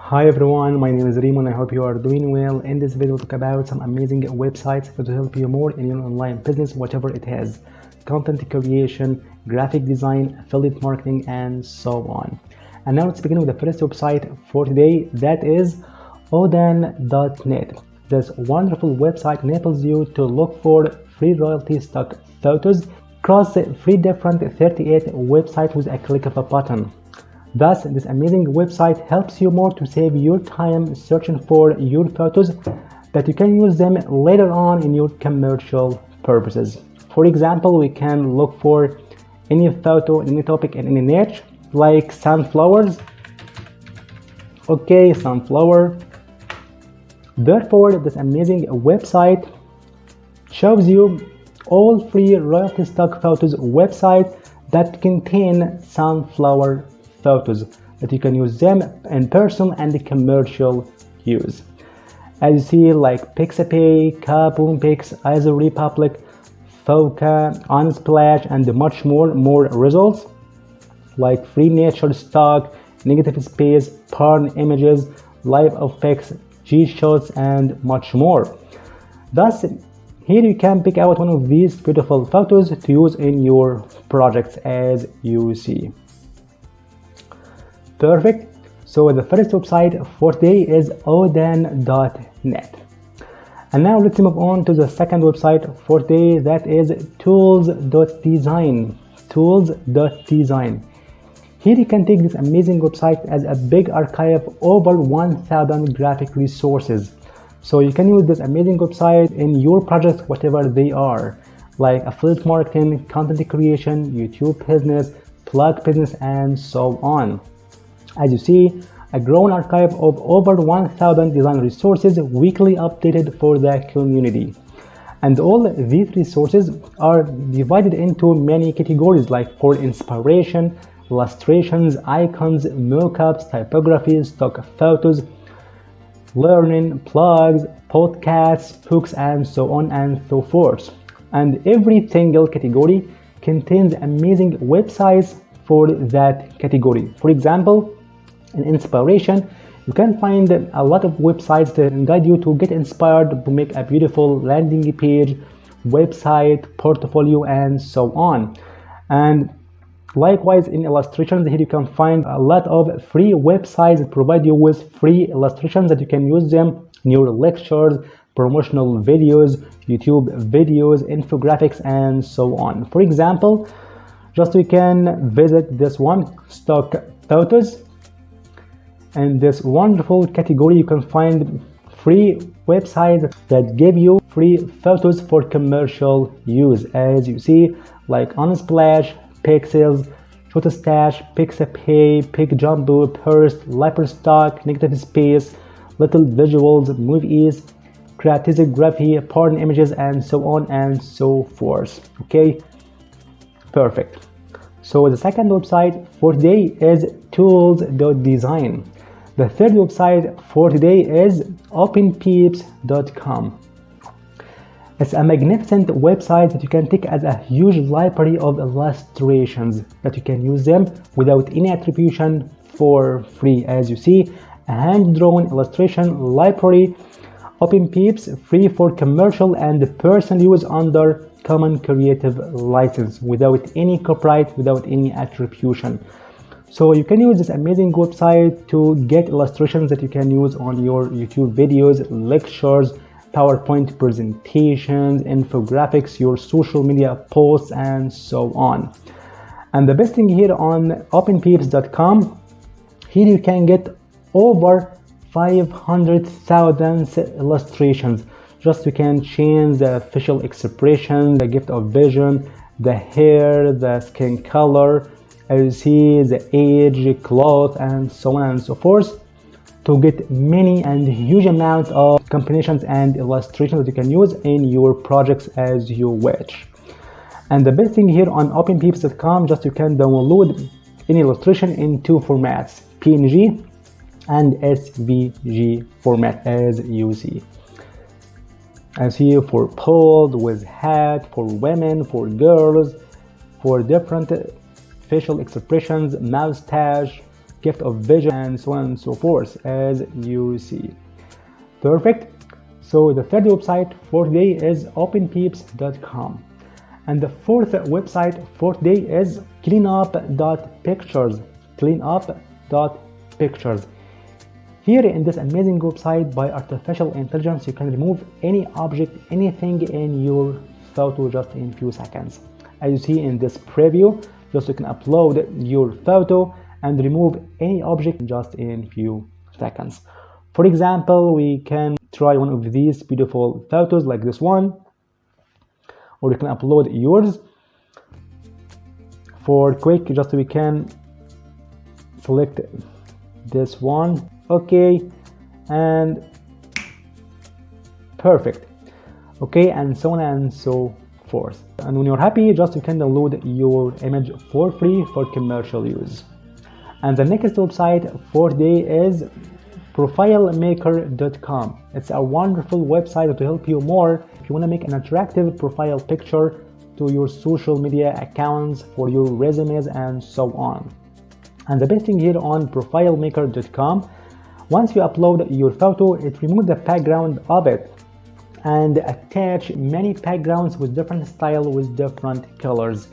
Hi everyone, my name is Remo and I hope you are doing well. In this video, we'll talk about some amazing websites that will help you more in your online business, whatever it is. Content creation, graphic design, affiliate marketing, and so on. And now let's begin with the first website for today, that is Odin.net. This wonderful website enables you to look for free royalty stock photos across 3 different 38 websites with a click of a button. Thus, this amazing website helps you more to save your time searching for your photos that you can use them later on in your commercial purposes. For example, we can look for any photo, any topic, in any niche, like sunflowers. Okay, sunflower. Therefore, this amazing website shows you all free royalty stock photos website that contain sunflower photos that you can use them in personal and commercial use. As you see, like Pixabay, Kaboom Pix, Iso Republic, Foca, Unsplash, and much more results like free nature stock, negative space, porn images, live effects, G-shots, and much more. Thus, here you can pick out one of these beautiful photos to use in your projects, as you see. Perfect. So the first website for today is Odin.net. And now let's move on to the second website for today, that is Tools.design. Tools.design. Here you can take this amazing website as a big archive of over 1,000 graphic resources. So you can use this amazing website in your projects, whatever they are, like affiliate marketing, content creation, YouTube business, plug business, and so on. As you see, a growing archive of over 1,000 design resources weekly updated for the community. And all these resources are divided into many categories, like for inspiration, illustrations, icons, mockups, typography, stock photos, learning, plugs, podcasts, hooks, and so on and so forth. And every single category contains amazing websites for that category. For example, in inspiration, you can find a lot of websites that guide you to get inspired to make a beautiful landing page, website, portfolio, and so on. And likewise, in illustrations, here you can find a lot of free websites that provide you with free illustrations that you can use them in your lectures, promotional videos, YouTube videos, infographics, and so on. For example, just we can visit this one, stock photos. And this wonderful category, you can find free websites that give you free photos for commercial use, as you see, like Unsplash, Pixels, Shotstash, Pixabay, PicJumbo, Purse, Leopardstock, Negative Space, Little Visuals, Movies, Creativography, porn images, and so on and so forth. Okay, perfect. So the second website for today is Tools.design. The third website for today is OpenPeeps.com. It's a magnificent website that you can take as a huge library of illustrations that you can use them without any attribution for free. As you see, a hand-drawn illustration library, OpenPeeps, free for commercial and personal use under Common Creative License, without any copyright, without any attribution. So you can use this amazing website to get illustrations that you can use on your YouTube videos, lectures, PowerPoint presentations, infographics, your social media posts, and so on. And the best thing here on OpenPeeps.com, here you can get over 500,000 illustrations. Just you can change the facial expression, the gift of vision, the hair, the skin color, as you see, the age, clothes, and so on and so forth, to get many and huge amounts of combinations and illustrations that you can use in your projects as you wish. And the best thing here on OpenPeeps.com, just you can download any illustration in 2 formats, PNG and SVG format, as you see. As here for pose with hat, for women, for girls, for different facial expressions, mustache, gift of vision, and so on and so forth, as you see. Perfect. So the third website for today is openpeeps.com, and the fourth website for today is cleanup.pictures. cleanup.pictures. Here in this amazing website by artificial intelligence, you can remove any object, anything in your photo just in few seconds. As you see in this preview, just you can upload your photo and remove any object just in few seconds. For example, we can try one of these beautiful photos like this one, or you can upload yours. For quick, just we can select this one, okay, and perfect, okay, and so on and so forth. And when you're happy, just you can download your image for free for commercial use. And the next website for today is profilemaker.com. It's a wonderful website to help you more if you want to make an attractive profile picture to your social media accounts, for your resumes, and so on. And the best thing here on profilemaker.com, once you upload your photo, it removes the background of it and attach many backgrounds with different style, with different colors.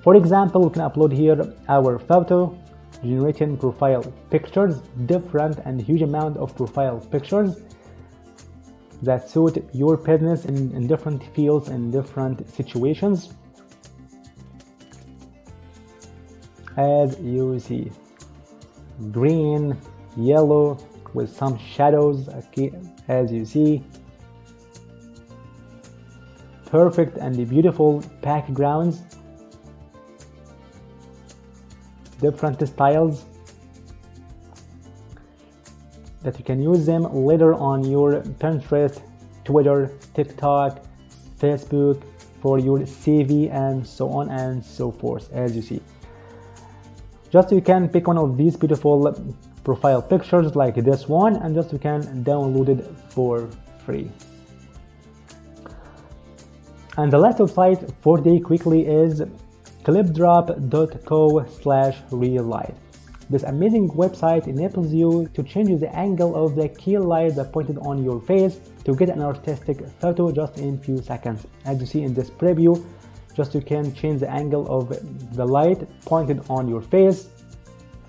For example, we can upload here our photo, generating profile pictures, different and huge amount of profile pictures that suit your business in different fields and different situations, as you see. Green, yellow with some shadows, okay, as you see. Perfect and beautiful backgrounds, different styles that you can use them later on your Pinterest, Twitter, TikTok, Facebook, for your CV, and so on and so forth, as you see. Just you can pick one of these beautiful profile pictures like this one, and just you can download it for free. And the last website for today quickly is clipdrop.co/real-light. This amazing website enables you to change the angle of the key light that pointed on your face to get an artistic photo just in few seconds. As you see in this preview, just you can change the angle of the light pointed on your face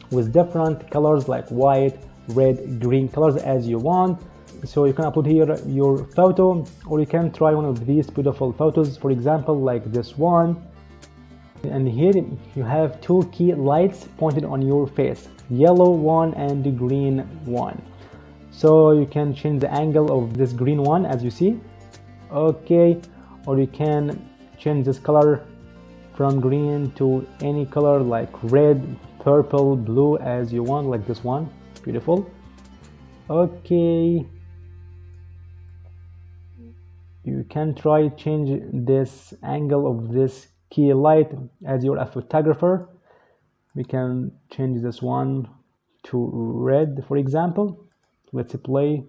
with different colors like white, red, green colors as you want. So you can upload here your photo, or you can try one of these beautiful photos, for example like this one. And here you have two key lights pointed on your face, yellow one and the green one. So you can change the angle of this green one as you see, okay, or you can change this color from green to any color like red, purple, blue as you want, like this one. Beautiful. Okay, you can try change this angle of this key light. As you're a photographer, we can change this one to red, for example. Let's play.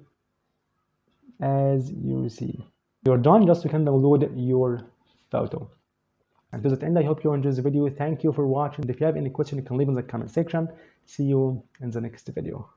As you see, you're done. Just you can download your photo. And to that end, I hope you enjoyed the video. Thank you for watching. If you have any question, you can leave in the comment section. See you in the next video.